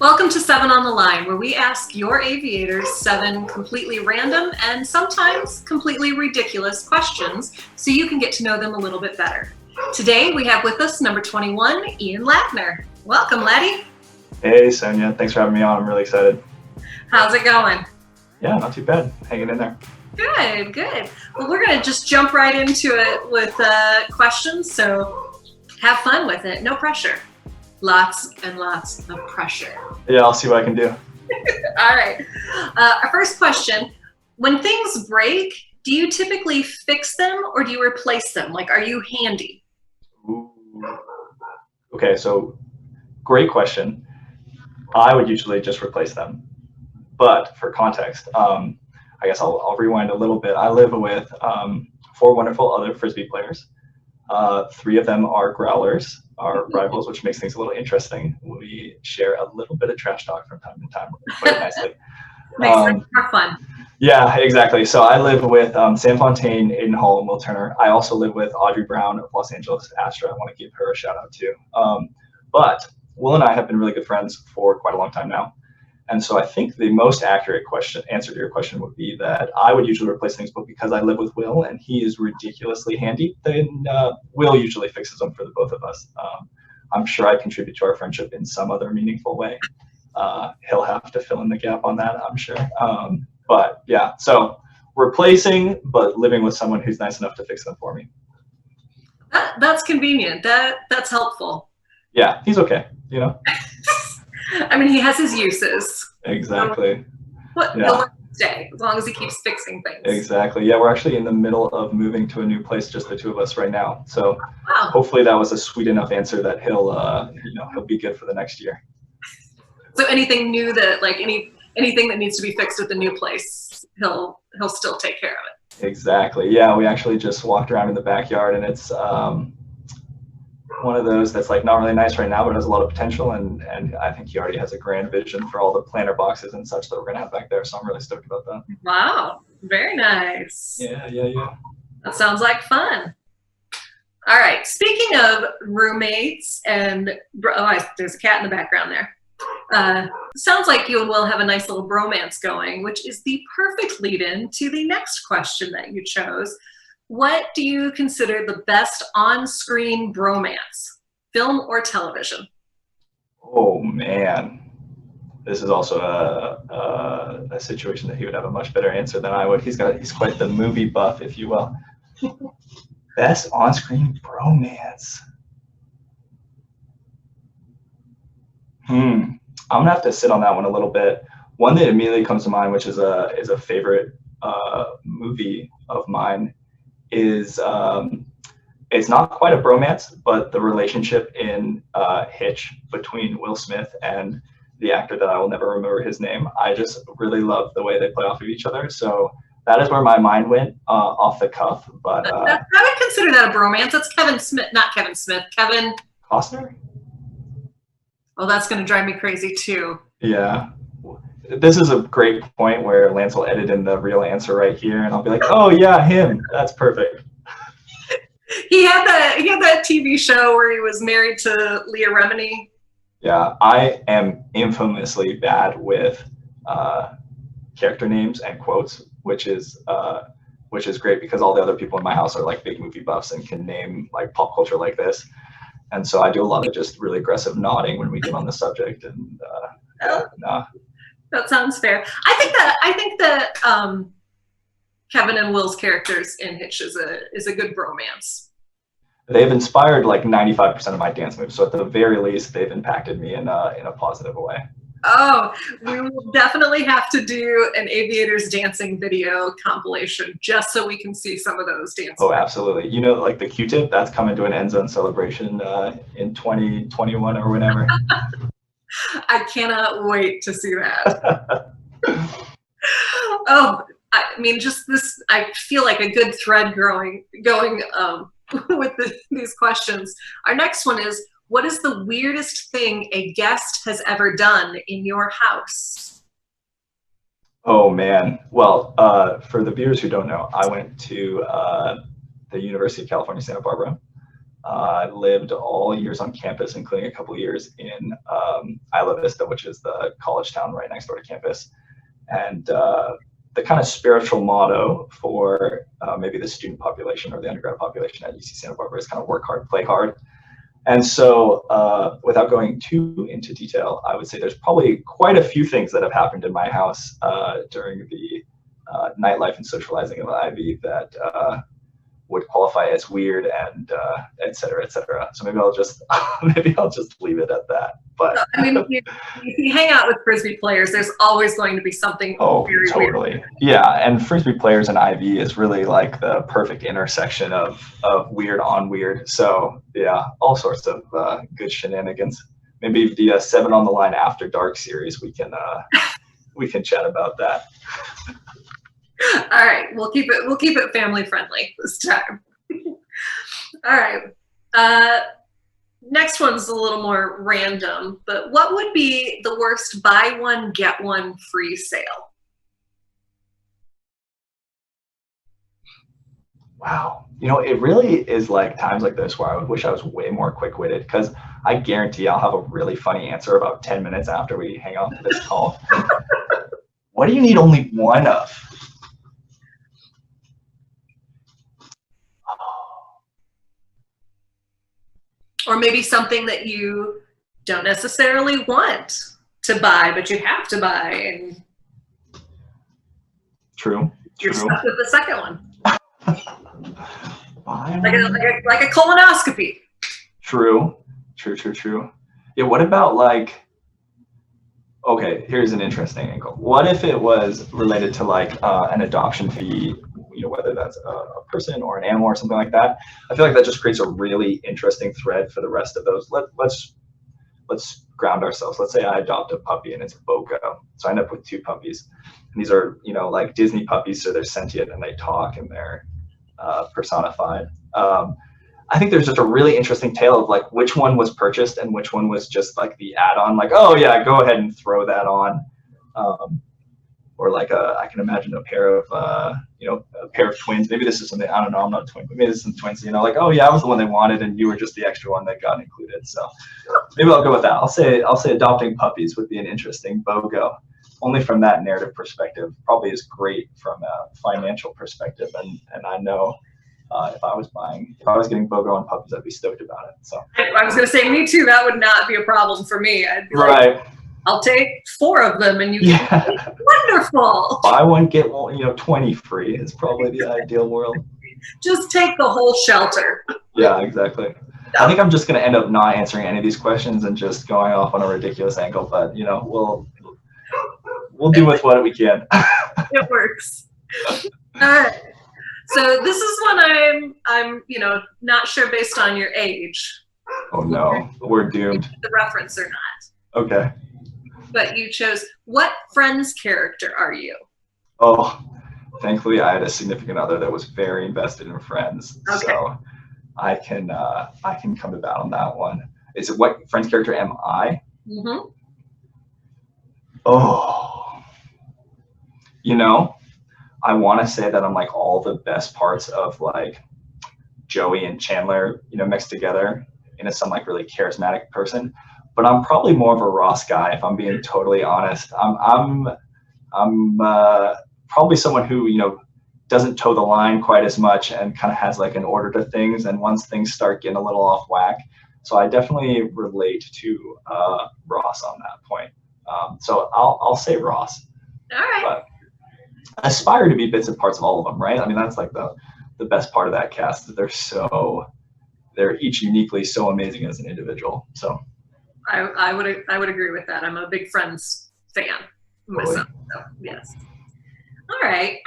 Welcome to 7 on the Line, where we ask your aviators 7 completely random and sometimes completely ridiculous questions so you can get to know them a little bit better. Today we have with us number 21, Ian Ladner. Welcome, Laddie. Hey, Sonia. Thanks for having me on. I'm really excited. How's it going? Yeah, not too bad. Hanging in there. Good, good. Well, we're going to just jump right into it with questions, so have fun with it. No pressure. Lots and lots of pressure. Yeah, I'll see what I can do. All right. Our first question, when things break, do you typically fix them or do you replace them? Like, are you handy? Ooh. Okay, so great question. I would usually just replace them. But for context, I guess I'll rewind a little bit. I live with 4 wonderful other frisbee players. 3 of them are Growlers, our rivals, which makes things a little interesting. We share a little bit of trash talk from time to time, quite nicely. Makes it more fun. Yeah, exactly. So I live with Sam Fontaine, Aiden Hall, and Will Turner. I also live with Audrey Brown of Los Angeles Astra. I want to give her a shout out too. But Will and I have been really good friends for quite a long time now. And so I think the most accurate answer to your question would be that I would usually replace things, but because I live with Will and he is ridiculously handy, then Will usually fixes them for the both of us. I'm sure I contribute to our friendship in some other meaningful way. He'll have to fill in the gap on that, I'm sure. But yeah, so replacing, but living with someone who's nice enough to fix them for me. That's convenient. That's helpful. Yeah, he's okay, you know? I mean, he has his uses. Exactly. But he'll let him stay as long as he keeps fixing things. Exactly. Yeah, we're actually in the middle of moving to a new place, just the 2 of us right now. So wow. Hopefully that was a sweet enough answer that he'll be good for the next year. So anything new that anything that needs to be fixed at the new place, he'll still take care of it. Exactly. Yeah, we actually just walked around in the backyard, and it's one of those that's like not really nice right now, but has a lot of potential, and I think he already has a grand vision for all the planter boxes and such that we're gonna have back there. So I'm really stoked about that. Wow, very nice. Yeah. That sounds like fun. All right, speaking of roommates and there's a cat in the background there. Sounds like you and Will have a nice little bromance going, which is the perfect lead-in to the next question that you chose. What do you consider the best on-screen bromance, film or television? Oh man, this is also a situation that he would have a much better answer than I would. He's quite the movie buff, if you will. Best on-screen bromance. I'm gonna have to sit on that one a little bit. One that immediately comes to mind, which is a favorite movie of mine, is it's not quite a bromance, but the relationship in Hitch between Will Smith and the actor that I will never remember his name. I just really love the way they play off of each other. So that is where my mind went off the cuff. But I would consider that a bromance. That's Kevin Smith, not Kevin Smith. Kevin Costner. Oh, that's going to drive me crazy too. Yeah. This is a great point where Lance will edit in the real answer right here, and I'll be like, "Oh yeah, him. That's perfect." He had that TV show where he was married to Leah Remini. Yeah, I am infamously bad with character names and quotes, which is great because all the other people in my house are like big movie buffs and can name like pop culture like this, and so I do a lot of just really aggressive nodding when we get on the subject, and That sounds fair. I think that Kevin and Will's characters in Hitch is a good bromance. They've inspired like 95% of my dance moves, so at the very least, they've impacted me in a positive way. Oh, we will definitely have to do an Aviators dancing video compilation just so we can see some of those dances. Oh, absolutely. You know, like the Q-tip, that's coming to an end zone celebration in 2021 or whenever. I cannot wait to see that. Oh, I mean, just this, I feel like a good thread going with these questions. Our next one is, what is the weirdest thing a guest has ever done in your house? Oh, man. Well, for the viewers who don't know, I went to the University of California, Santa Barbara. I lived all years on campus, including a couple of years in Isla Vista, which is the college town right next door to campus. And the kind of spiritual motto for maybe the student population or the undergrad population at UC Santa Barbara is kind of work hard, play hard. And so without going too into detail, I would say there's probably quite a few things that have happened in my house during the nightlife and socializing of Ivy that would qualify as weird and et cetera, et cetera. So maybe I'll just leave it at that. But I mean, if you hang out with frisbee players, there's always going to be something very totally weird. Yeah, and frisbee players and Ivy is really like the perfect intersection of weird on weird. So yeah, all sorts of good shenanigans. Maybe the 7 on the Line After Dark series, we can chat about that. All right, we'll keep it family friendly this time. All right. Next one's a little more random, but what would be the worst buy one, get one free sale? Wow. It really is like times like this where I would wish I was way more quick-witted, because I guarantee I'll have a really funny answer about 10 minutes after we hang off this call. What do you need only one of? Or maybe something that you don't necessarily want to buy, but you have to buy, and True. You're stuck with the second one. Like a colonoscopy. True. Yeah, what about like, okay, here's an interesting angle. What if it was related to like an adoption fee, whether that's a person or an animal or something like that? I feel like that just creates a really interesting thread for the rest of those. Let's ground ourselves. Let's say I adopt a puppy and it's a Boco. So I end up with 2 puppies. And these are, like Disney puppies, so they're sentient and they talk and they're personified. I think there's just a really interesting tale of like which one was purchased and which one was just like the add-on, like, oh yeah, go ahead and throw that on. Or like I can imagine a pair of twins. Maybe this is something, I don't know, I'm not a twin, but maybe this is some twins, like, oh yeah, I was the one they wanted and you were just the extra one that got included. So maybe I'll go with that. I'll say adopting puppies would be an interesting BOGO. Only from that narrative perspective, probably is great from a financial perspective. And I know if I was getting BOGO on puppies, I'd be stoked about it. So I was going to say, me too. That would not be a problem for me. I'd be right. Like, I'll take 4 of them, and you can wonderful. Buy one, get one, 20 free is probably the ideal world. Just take the whole shelter. Yeah, exactly. I think I'm just going to end up not answering any of these questions and just going off on a ridiculous angle, but we'll do with what we can. It works. All right. So this is one I'm not sure based on your age. Oh no, we're doomed. The reference or not. Okay. But you chose, what Friends character are you? Oh, thankfully I had a significant other that was very invested in Friends. Okay. So I can come to bat on that one. Is it what Friends character am I? Mm-hmm. Oh, I want to say that I'm like all the best parts of like Joey and Chandler, mixed together into some like really charismatic person. But I'm probably more of a Ross guy, if I'm being totally honest. I'm probably someone who doesn't toe the line quite as much and kind of has like an order to things. And once things start getting a little off whack, so I definitely relate to Ross on that point. So I'll say Ross. All right. But I aspire to be bits and parts of all of them, right? I mean, that's like the best part of that cast. They're each uniquely so amazing as an individual. So I would agree with that. I'm a big Friends fan myself. So, yes. All right.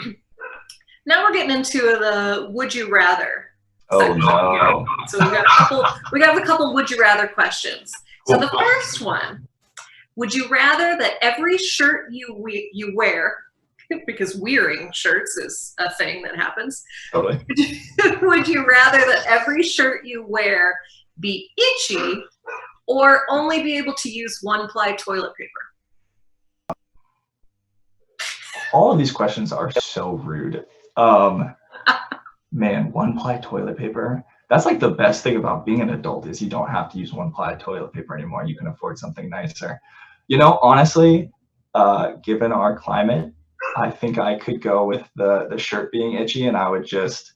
Now we're getting into the would you rather. Oh no. So we got a couple would you rather questions. So the first one, would you rather that every shirt you wear, because wearing shirts is a thing that happens. Totally. Would you rather that every shirt you wear be itchy or only be able to use one-ply toilet paper? All of these questions are so rude. Man, one-ply toilet paper. That's like the best thing about being an adult is you don't have to use one-ply toilet paper anymore. You can afford something nicer. You know, honestly, given our climate, I think I could go with the shirt being itchy, and I would just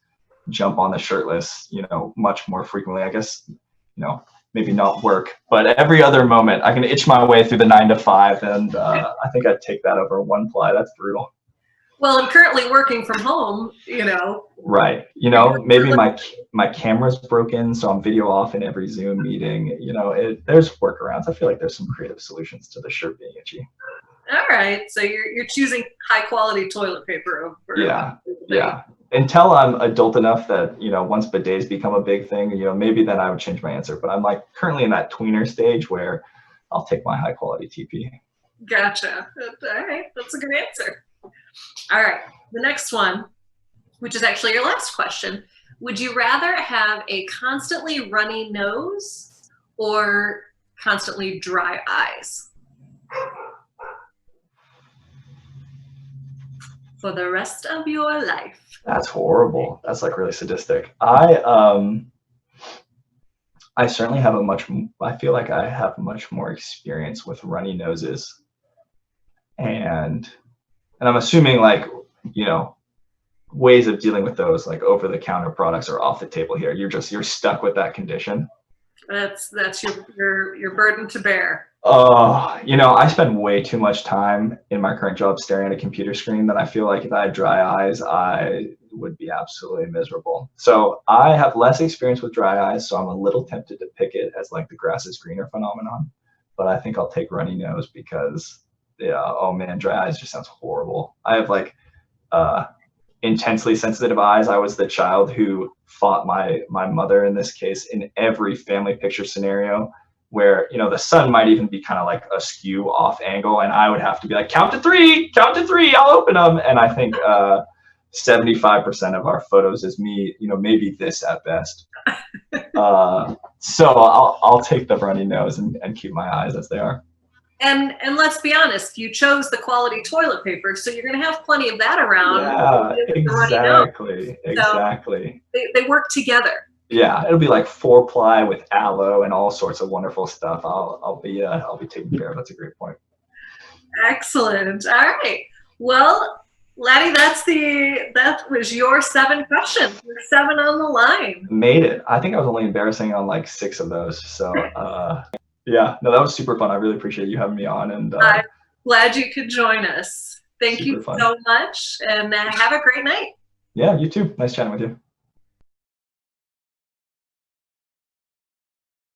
jump on the shirtless, you know, much more frequently. I guess, you know, maybe not work, but every other moment I can itch my way through the 9 to 5, and I think I'd take that over one-ply. That's brutal. Well, I'm currently working from home, you know. Right. You know, maybe my camera's broken, so I'm video off in every Zoom meeting. You know, there's workarounds. I feel like there's some creative solutions to the shirt being itchy. All right. So you're choosing high quality toilet paper over. Yeah. Until I'm adult enough that, you know, once bidets become a big thing, you know, maybe then I would change my answer. But I'm like currently in that tweener stage where I'll take my high quality TP. Gotcha. All right. That's a good answer. All right, the next one, which is actually your last question. Would you rather have a constantly runny nose or constantly dry eyes for the rest of your life? That's horrible. That's like really sadistic. I certainly have I feel like I have much more experience with runny noses, and I'm assuming, like, you know, ways of dealing with those, like over-the-counter products, are off the table here. You're stuck with that condition. That's your burden to bear. You know, I spend way too much time in my current job staring at a computer screen that I feel like if I had dry eyes, I would be absolutely miserable. So I have less experience with dry eyes, so I'm a little tempted to pick it as like the grass is greener phenomenon. But I think I'll take runny nose because, yeah, oh man, dry eyes just sounds horrible. I have like intensely sensitive eyes. I was the child who fought my mother in this case in every family picture scenario where, you know, the sun might even be kind of like askew off angle, and I would have to be like, count to three, I'll open them. And I think 75% of our photos is me, you know, maybe this at best. So I'll take the runny nose and keep my eyes as they are. And let's be honest, you chose the quality toilet paper, so you're going to have plenty of that around. Yeah, exactly. They work together. Yeah, it'll be like 4-ply with aloe and all sorts of wonderful stuff. I'll be taken care of. That's a great point. Excellent. All right. Well, Laddie, that was your 7 questions. You're 7 on the line. Made it. I think I was only embarrassing on like 6 of those. So yeah, no, that was super fun. I really appreciate you having me on, and I'm glad you could join us. Thank you fun. So much, and have a great night. Yeah, you too. Nice chatting with you.